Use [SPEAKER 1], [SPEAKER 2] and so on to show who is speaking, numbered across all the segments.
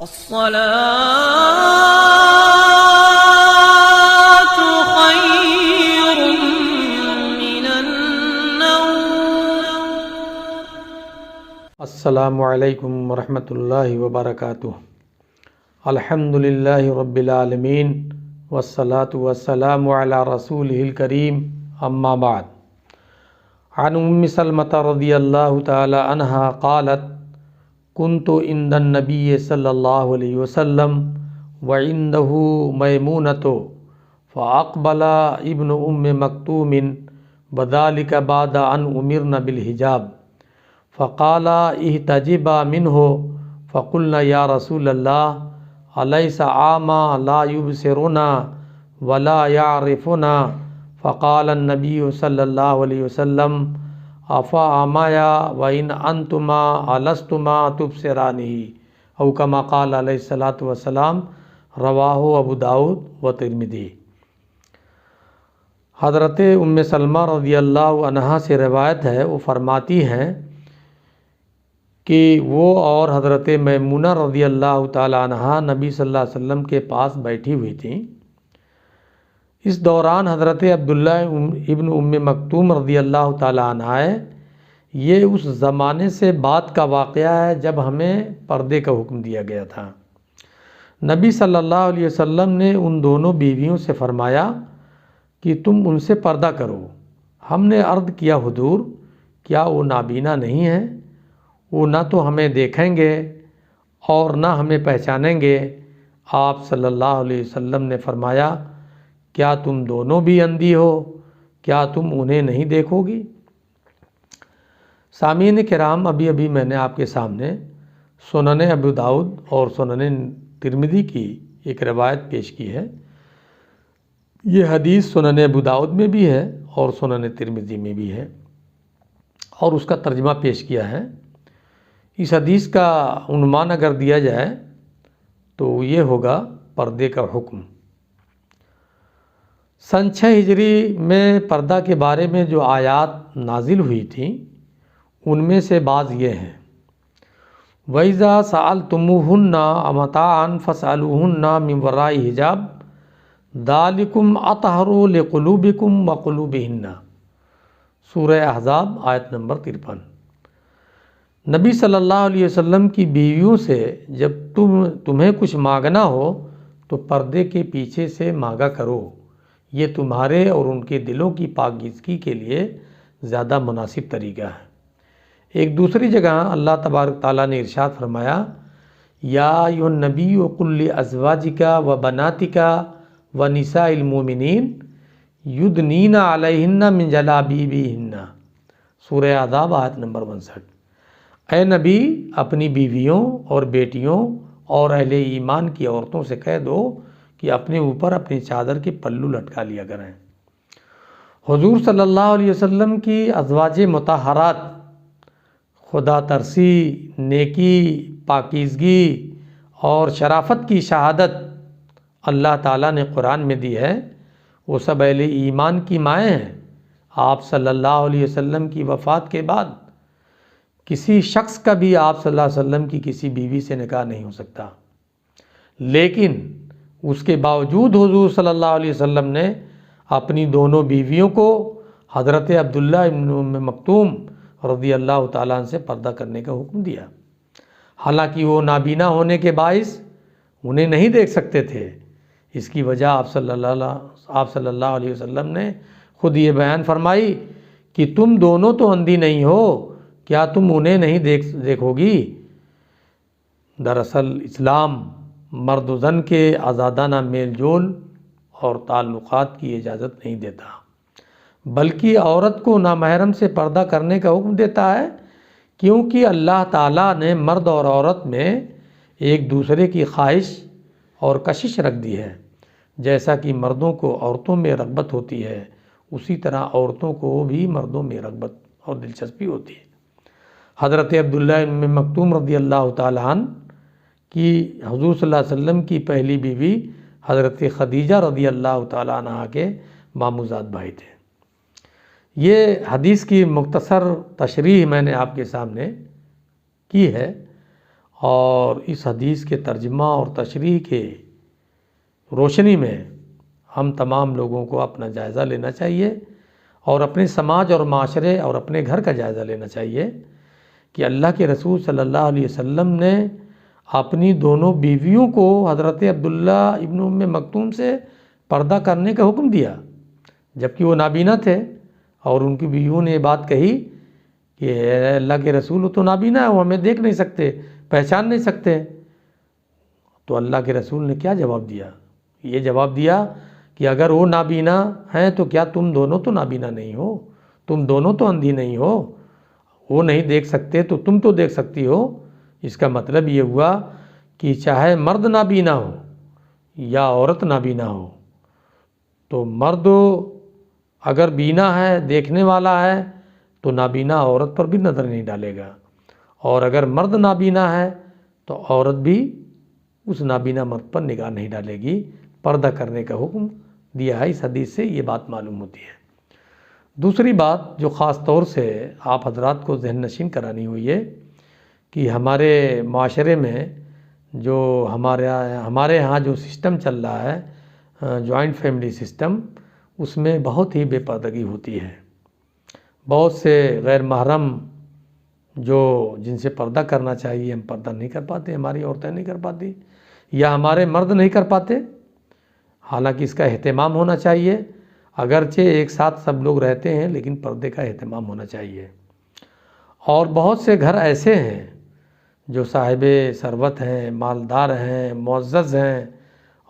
[SPEAKER 1] الصلاة خير من النوم.
[SPEAKER 2] السلام علیکم ورحمۃ اللہ وبرکاتہ. الحمد للہ رب العالمین والصلاة والسلام علی رسولہ الکریم، اما بعد. عن ام سلمۃ رضی اللہ تعالی عنہا قالت كنت عند النبی صلی اللہ علیہ وسلم وعنده میمونۃ فاقبل ابن ام مکتوم بذلك بعد ان امرنا بالحجاب فقال احتجبا منه فقلنا یا رسول اللہ الیس عاما لا یبصرنا ولا یعرفنا فقال النبی صلی اللہ علیہ وسلم افا عمایا وان انتما الستما تبصرانہ او کما قال علیہ الصلاۃ والسلام. رواہ ابو داؤد و ترمذی. حضرت ام سلمہ رضی اللہ عنہا سے روایت ہے، وہ فرماتی ہیں کہ وہ اور حضرت میمونہ رضی اللہ تعالی عنہا نبی صلی اللہ علیہ وسلم کے پاس بیٹھی ہوئی تھیں. اس دوران حضرت عبداللہ ابن ام مکتوم رضی اللہ تعالی عنہ ہے. یہ اس زمانے سے بعد کا واقعہ ہے جب ہمیں پردے کا حکم دیا گیا تھا. نبی صلی اللہ علیہ وسلم نے ان دونوں بیویوں سے فرمایا کہ تم ان سے پردہ کرو. ہم نے عرض کیا حضور کیا وہ نابینا نہیں ہیں؟ وہ نہ تو ہمیں دیکھیں گے اور نہ ہمیں پہچانیں گے. آپ صلی اللہ علیہ وسلم نے فرمایا کیا تم دونوں بھی اندھی ہو؟ کیا تم انہیں نہیں دیکھو گی؟ سامعین کرام، ابھی میں نے آپ کے سامنے سنن ابو داؤد اور سنن ترمذی کی ایک روایت پیش کی ہے. یہ حدیث سنن ابو داؤد میں بھی ہے اور سنن ترمذی میں بھی ہے اور اس کا ترجمہ پیش کیا ہے. اس حدیث کا عنوان اگر دیا جائے تو یہ ہوگا پردے کا حکم. سن 6 ہجری میں پردہ کے بارے میں جو آیات نازل ہوئی تھیں ان میں سے بعض یہ ہیں: وَإِذَا سَأَلْتُمُوهُنَّ مَتَاعًا فَاسْأَلُوهُنَّ مِنْ وَرَاءِ حِجَابٍ ذَلِكُمْ أَطْهَرُ لِقُلُوبِكُمْ وَقُلُوبِهِنَّ. سورہ احزاب آیت نمبر 53. نبی صلی اللہ علیہ وسلم کی بیویوں سے جب تمہیں کچھ مانگنا ہو تو پردے کے پیچھے سے مانگا کرو، یہ تمہارے اور ان کے دلوں کی پاکیزگی کے لیے زیادہ مناسب طریقہ ہے. ایک دوسری جگہ اللہ تبارک تعالیٰ نے ارشاد فرمایا یا ایھا النبی قل لازواجک و بناتک و نساء المؤمنین یدنین علیہن من جلابیبہن. سورہ احزاب آیت نمبر 59. اے نبی اپنی بیویوں اور بیٹیوں اور اہل ایمان کی عورتوں سے کہہ دو کہ اپنے اوپر اپنی چادر کے پلو لٹکا لیا کریں. حضور صلی اللہ علیہ وسلم کی ازواج مطہرات خدا ترسی، نیکی، پاکیزگی اور شرافت کی شہادت اللہ تعالیٰ نے قرآن میں دی ہے. وہ سب اہل ایمان کی مائیں ہیں. آپ صلی اللہ علیہ وسلم کی وفات کے بعد کسی شخص کا بھی آپ صلی اللہ علیہ وسلم کی کسی بیوی سے نکاح نہیں ہو سکتا، لیکن اس کے باوجود حضور صلی اللہ علیہ وسلم نے اپنی دونوں بیویوں کو حضرت عبداللہ ابن ام مکتوم رضی اللہ تعالیٰ عنہ سے پردہ کرنے کا حکم دیا، حالانکہ وہ نابینا ہونے کے باعث انہیں نہیں دیکھ سکتے تھے. اس کی وجہ آپ صلی اللہ علیہ وسلم نے خود یہ بیان فرمائی کہ تم دونوں تو اندھی نہیں ہو، کیا تم انہیں نہیں دیکھو گی؟ دراصل اسلام مرد و زن کے آزادانہ میل جول اور تعلقات کی اجازت نہیں دیتا، بلکہ عورت کو نامحرم سے پردہ کرنے کا حکم دیتا ہے، کیونکہ اللہ تعالیٰ نے مرد اور عورت میں ایک دوسرے کی خواہش اور کشش رکھ دی ہے. جیسا کہ مردوں کو عورتوں میں رغبت ہوتی ہے اسی طرح عورتوں کو بھی مردوں میں رغبت اور دلچسپی ہوتی ہے. حضرت عبداللہ ابن مکتوم رضی اللہ تعالیٰ عنہ کی حضور صلی اللہ علیہ وسلم کی پہلی بیوی حضرت خدیجہ رضی اللہ تعالیٰ عنہ کے ماموزاد بھائی تھے. یہ حدیث کی مختصر تشریح میں نے آپ کے سامنے کی ہے اور اس حدیث کے ترجمہ اور تشریح کے روشنی میں ہم تمام لوگوں کو اپنا جائزہ لینا چاہیے اور اپنے سماج اور معاشرے اور اپنے گھر کا جائزہ لینا چاہیے کہ اللہ کے رسول صلی اللہ علیہ وسلم نے اپنی دونوں بیویوں کو حضرت عبداللہ ابن ام مکتوم سے پردہ کرنے کا حکم دیا جبکہ وہ نابینا تھے، اور ان کی بیویوں نے یہ بات کہی کہ اے اللہ کے رسول، وہ تو نابینا ہے، وہ ہمیں دیکھ نہیں سکتے، پہچان نہیں سکتے۔ تو اللہ کے رسول نے کیا جواب دیا؟ یہ جواب دیا کہ اگر وہ نابینا ہیں تو کیا تم دونوں تو نابینا نہیں ہو؟ تم دونوں تو اندھی نہیں ہو؟ وہ نہیں دیکھ سکتے تو تم تو دیکھ سکتی ہو۔ اس کا مطلب یہ ہوا کہ چاہے مرد نابینا ہو یا عورت نابینا ہو، تو مرد اگر بینا ہے، دیکھنے والا ہے، تو نابینا عورت پر بھی نظر نہیں ڈالے گا، اور اگر مرد نابینا ہے تو عورت بھی اس نابینا مرد پر نگاہ نہیں ڈالے گی۔ پردہ کرنے کا حکم دیا ہے۔ اس حدیث سے یہ بات معلوم ہوتی ہے۔ دوسری بات جو خاص طور سے آپ حضرات کو ذہن نشین کرانی ہوئی ہے کہ ہمارے معاشرے میں جو ہمارے ہاں جو سسٹم چل رہا ہے، جوائنٹ فیملی سسٹم، اس میں بہت ہی بے پردگی ہوتی ہے۔ بہت سے غیر محرم جن سے پردہ کرنا چاہیے ہم پردہ نہیں کر پاتے، ہماری عورتیں نہیں کر پاتی یا ہمارے مرد نہیں کر پاتے، حالانکہ اس کا اہتمام ہونا چاہیے۔ اگرچہ ایک ساتھ سب لوگ رہتے ہیں لیکن پردے کا اہتمام ہونا چاہیے۔ اور بہت سے گھر ایسے ہیں جو صاحب ثروت ہیں، مالدار ہیں، معزز ہیں،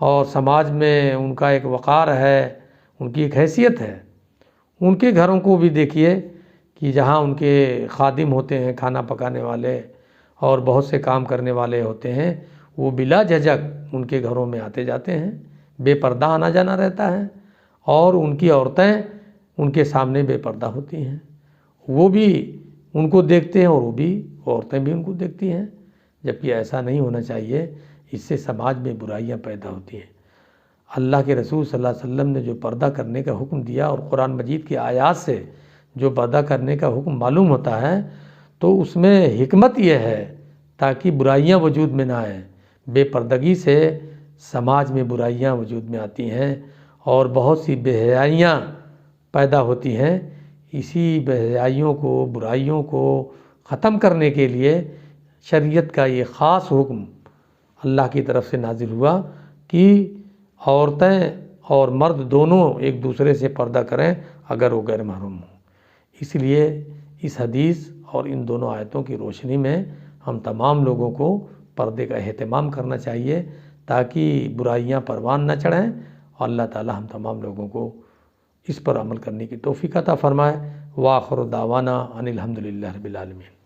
[SPEAKER 2] اور سماج میں ان کا ایک وقار ہے، ان کی ایک حیثیت ہے۔ ان کے گھروں کو بھی دیکھیے کہ جہاں ان کے خادم ہوتے ہیں، کھانا پکانے والے اور بہت سے کام کرنے والے ہوتے ہیں، وہ بلا جھجک ان کے گھروں میں آتے جاتے ہیں، بے پردہ آنا جانا رہتا ہے، اور ان کی عورتیں ان کے سامنے بے پردہ ہوتی ہیں۔ وہ بھی ان کو دیکھتے ہیں اور عورتیں بھی ان کو دیکھتی ہیں، جبکہ ایسا نہیں ہونا چاہیے۔ اس سے سماج میں برائیاں پیدا ہوتی ہیں۔ اللہ کے رسول صلی اللہ علیہ وسلم نے جو پردہ کرنے کا حکم دیا اور قرآن مجید کی آیات سے جو پردہ کرنے کا حکم معلوم ہوتا ہے، تو اس میں حکمت یہ ہے تاکہ برائیاں وجود میں نہ آئیں۔ بے پردگی سے سماج میں برائیاں وجود میں آتی ہیں اور بہت سی بے حیائیاں پیدا ہوتی ہیں۔ اسی بے حیائیوں کو، برائیوں کو ختم کرنے کے لیے شریعت کا یہ خاص حکم اللہ کی طرف سے نازل ہوا کہ عورتیں اور مرد دونوں ایک دوسرے سے پردہ کریں اگر وہ غیر محرم ہوں۔ اس لیے اس حدیث اور ان دونوں آیتوں کی روشنی میں ہم تمام لوگوں کو پردے کا اہتمام کرنا چاہیے تاکہ برائیاں پروان نہ چڑھیں، اور اللہ تعالی ہم تمام لوگوں کو اس پر عمل کرنے کی توفیق عطا فرمائے۔ وآخر دعوانا ان الحمدللہ رب العالمین۔